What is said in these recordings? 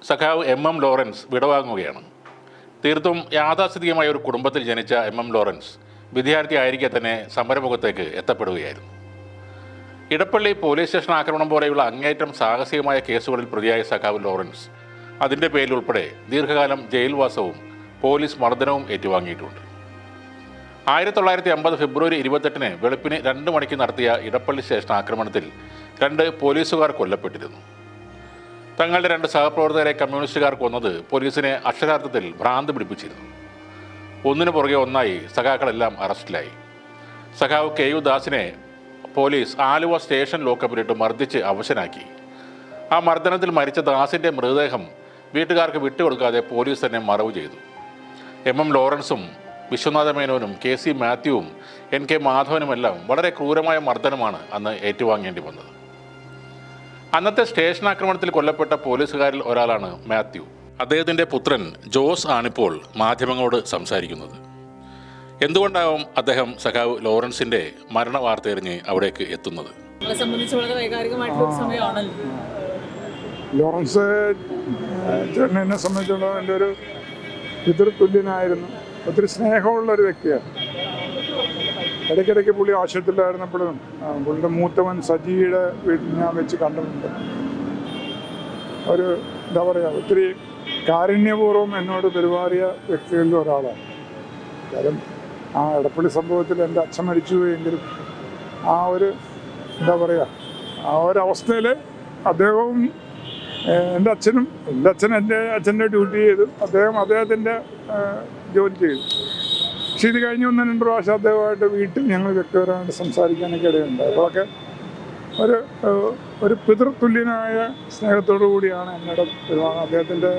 സഖാവ് M Lawrence വിടവാങ്ങുകയാണ്. തീർത്തും യാഥാസ്ഥിതികമായ ഒരു കുടുംബത്തിൽ ജനിച്ച എം ലോറൻസ് വിദ്യാർത്ഥി ആയിരിക്കെ തന്നെ സമരമുഖത്തേക്ക് എത്തപ്പെടുകയായിരുന്നു. ഇടപ്പള്ളി പോലീസ് സ്റ്റേഷൻ ആക്രമണം പോലെയുള്ള അങ്ങേയറ്റം സാഹസികമായ കേസുകളിൽ പ്രതിയായ സഖാവ് ലോറൻസ് അതിൻ്റെ പേരിലുൾപ്പെടെ ദീർഘകാലം ജയിൽവാസവും പോലീസ് മർദ്ദനവും ഏറ്റുവാങ്ങിയിട്ടുണ്ട്. 1950 ഫെബ്രുവരി 28 വെളുപ്പിന് 2 മണിക്ക് നടത്തിയ ഇടപ്പള്ളി സ്റ്റേഷൻ ആക്രമണത്തിൽ 2 പോലീസുകാർ കൊല്ലപ്പെട്ടിരുന്നു. തങ്ങളുടെ 2 സഹപ്രവർത്തകരെ കമ്മ്യൂണിസ്റ്റുകാർ കൊന്നത് പോലീസിനെ അക്ഷരാർത്ഥത്തിൽ ഭ്രാന്ത് പിടിപ്പിച്ചിരുന്നു. ഒന്നിനു പുറകെ ഒന്നായി സഖാക്കളെല്ലാം അറസ്റ്റിലായി. സഖാവ് KU ദാസിനെ പോലീസ് ആലുവ സ്റ്റേഷൻ ലോക്കപ്പിലിട്ട് മർദ്ദിച്ച് അവശനാക്കി. ആ മർദ്ദനത്തിൽ മരിച്ച ദാസിൻ്റെ മൃതദേഹം വീട്ടുകാർക്ക് വിട്ടുകൊടുക്കാതെ പോലീസ് തന്നെ മറവ് ചെയ്തു. എം ലോറൻസും വിശ്വനാഥ മേനോനും KC മാത്യുവും NK മാധവനുമെല്ലാം വളരെ ക്രൂരമായ മർദ്ദനമാണ് അന്ന് ഏറ്റുവാങ്ങേണ്ടി വന്നത്. അന്നത്തെ സ്റ്റേഷൻ ആക്രമണത്തിൽ കൊല്ലപ്പെട്ട പോലീസുകാരിൽ ഒരാളാണ് മാത്യു. അദ്ദേഹത്തിൻ്റെ പുത്രൻ ജോസ് ആണിപ്പോൾ മാധ്യമങ്ങളോട് സംസാരിക്കുന്നത്. എന്തുകൊണ്ടാവും അദ്ദേഹം സഖാവ് ലോറൻസിൻ്റെ മരണ വാർത്തയറിഞ്ഞ് അവിടേക്ക് എത്തുന്നത്? ലോറൻസ് എന്നെ സംബന്ധിച്ചിടത്തോളം എൻ്റെ ഒരു പിതൃതുല്യനായിരുന്നു. ഒത്തിരി സ്നേഹമുള്ളൊരു വ്യക്തിയാണ്. ഇടയ്ക്കിടയ്ക്ക് പുള്ളി ആശുപത്രിയിലായിരുന്നപ്പോഴും പുള്ളിയുടെ മൂത്തവൻ സജിയുടെ വീട്ടിൽ ഞാൻ വെച്ച് കണ്ടിട്ടുണ്ട്. ഒരു എന്താ പറയുക, ഒത്തിരി കാരുണ്യപൂർവ്വം എന്നോട് പെരുമാറിയ വ്യക്തികളിൽ ഒരാളാണ്. കാര്യം ആ ഇടപ്പള്ളി സംഭവത്തിൽ എൻ്റെ അച്ഛൻ മരിച്ചുപോയെങ്കിലും ആ ഒരു എന്താ പറയുക, ആ ഒരവസ്ഥയിൽ അദ്ദേഹവും എൻ്റെ അച്ഛൻ എൻ്റെ അച്ഛൻ്റെ ഡ്യൂട്ടി ചെയ്തു, അദ്ദേഹത്തിൻ്റെ ജോലി ചെയ്തു. പക്ഷേ ഇത് കഴിഞ്ഞ് 1-2 പ്രാവശ്യം അദ്ദേഹമായിട്ട് വീട്ടിൽ ഞങ്ങൾ വ്യക്തിപരമായിട്ട് സംസാരിക്കാനൊക്കെ ഇടയുണ്ട്. അപ്പോഴൊക്കെ ഒരു പിതൃതുല്യനായ സ്നേഹത്തോടു കൂടിയാണ് എന്നോട് പെരുമാറുന്നത്. അദ്ദേഹത്തിൻ്റെ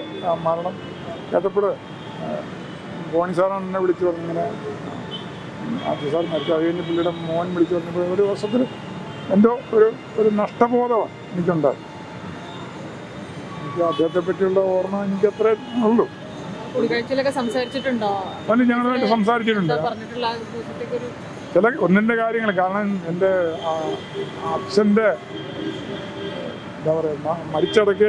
മരണം കേട്ടപ്പോൾ ബോണി സാറാണ് എന്നെ വിളിച്ചു പറഞ്ഞു, ഇങ്ങനെ ആദ്യ സാർ മരിച്ചു. അത് കഴിഞ്ഞ് പുള്ളിയുടെ മോൻ വിളിച്ചു പറഞ്ഞപ്പോൾ ഒരു വർഷത്തിൽ എന്തോ ഒരു നഷ്ടബോധമാണ് എനിക്കുണ്ടാകും. എനിക്ക് അദ്ദേഹത്തെ പറ്റിയുള്ള ഓർമ്മ എനിക്ക് അത്രേ ഉള്ളൂ. അല്ല, ഞങ്ങളുമായിട്ട് സംസാരിച്ചിട്ടുണ്ട് ചില ഒന്നിൻ്റെ കാര്യങ്ങൾ. കാരണം എൻ്റെ അച്ഛൻ്റെ എന്താ പറയുക, മരിച്ചടക്കിയ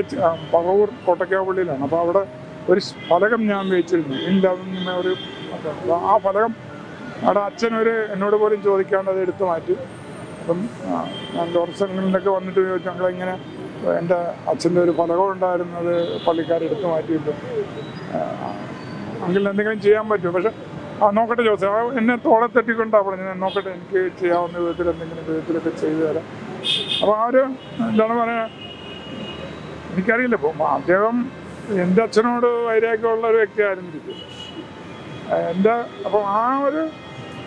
പറവൂർ കോട്ടക്കാപ്പള്ളിയിലാണ്. അപ്പോൾ അവിടെ ഒരു ഫലകം ഞാൻ വെച്ചിരുന്നു. ഒരു ആ ഫലകം അവിടെ അച്ഛനൊരു എന്നോട് പോലും ചോദിക്കാണ്ട് അത് എടുത്തു മാറ്റി. അപ്പം ഞാൻ ലോറൻസിലൊക്കെ വന്നിട്ട് ചോദിച്ചു, ഞങ്ങളിങ്ങനെ എൻ്റെ അച്ഛൻ്റെ ഒരു ഫലകം ഉണ്ടായിരുന്നത് പള്ളിക്കാരെടുത്ത് മാറ്റിയിട്ട് അങ്കിളിന് എന്തെങ്കിലും ചെയ്യാൻ പറ്റുമോ? പക്ഷെ നോക്കട്ടെ ജോസഫ്, എന്നെ തോളെ തട്ടിക്കൊണ്ടാണ് പറഞ്ഞത്, നോക്കട്ടെ എനിക്ക് ചെയ്യാവുന്ന വിധത്തിൽ എന്തെങ്കിലും വിധത്തിലൊക്കെ ചെയ്തു തരാം. അപ്പോൾ ആ ഒരു എന്താണ് പറയുക, എനിക്കറിയില്ല. ഇപ്പോൾ അദ്ദേഹം എൻ്റെ അച്ഛനോട് വൈരാഗ്യമുള്ള ഒരു വ്യക്തിയായിരുന്നിരിക്കും എൻ്റെ. അപ്പം ആ ഒരു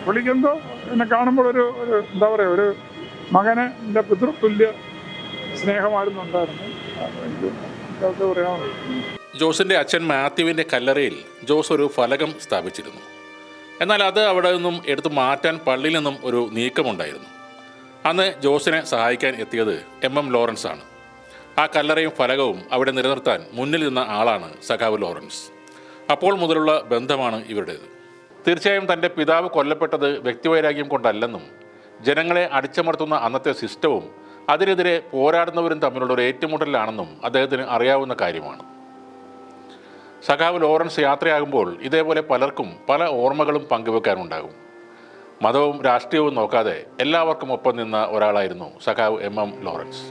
പുള്ളിക്കെന്തോ എന്നെ കാണുമ്പോൾ ഒരു എന്താ പറയുക, ഒരു മകനെ എൻ്റെ പിതൃതുല്യ സ്നേഹമായിരുന്നു ഉണ്ടായിരുന്നു. എനിക്ക് പറയാനുള്ളൂ. ജോസിൻ്റെ അച്ഛൻ മാത്യുവിൻ്റെ കല്ലറയിൽ ജോസ് ഒരു ഫലകം സ്ഥാപിച്ചിരുന്നു. എന്നാൽ അത് അവിടെ നിന്നും എടുത്തു മാറ്റാൻ പള്ളിയിൽ നിന്നും ഒരു നീക്കമുണ്ടായിരുന്നു. അന്ന് ജോസിനെ സഹായിക്കാൻ എത്തിയത് എം ലോറൻസ് ആണ്. ആ കല്ലറയും ഫലകവും അവിടെ നിലനിർത്താൻ മുന്നിൽ നിന്ന ആളാണ് സഖാവ് ലോറൻസ്. അപ്പോൾ മുതലുള്ള ബന്ധമാണ് ഇവരുടേത്. തീർച്ചയായും തൻ്റെ പിതാവ് കൊല്ലപ്പെട്ടത് വ്യക്തിവൈരാഗ്യം കൊണ്ടല്ലെന്നും ജനങ്ങളെ അടിച്ചമർത്തുന്ന അന്നത്തെ സിസ്റ്റവും അതിനെതിരെ പോരാടുന്നവരും തമ്മിലുള്ള ഒരു ഏറ്റുമുട്ടലാണെന്നും അദ്ദേഹത്തിന് അറിയാവുന്ന കാര്യമാണ്. സഖാവ് ലോറൻസ് യാത്രയാകുമ്പോൾ ഇതേപോലെ പലർക്കും പല ഓർമ്മകളും പങ്കുവെക്കാനുണ്ടാകും. മതവും രാഷ്ട്രീയവും നോക്കാതെ എല്ലാവർക്കും ഒപ്പം നിന്ന ഒരാളായിരുന്നു സഖാവ് എം ലോറൻസ്.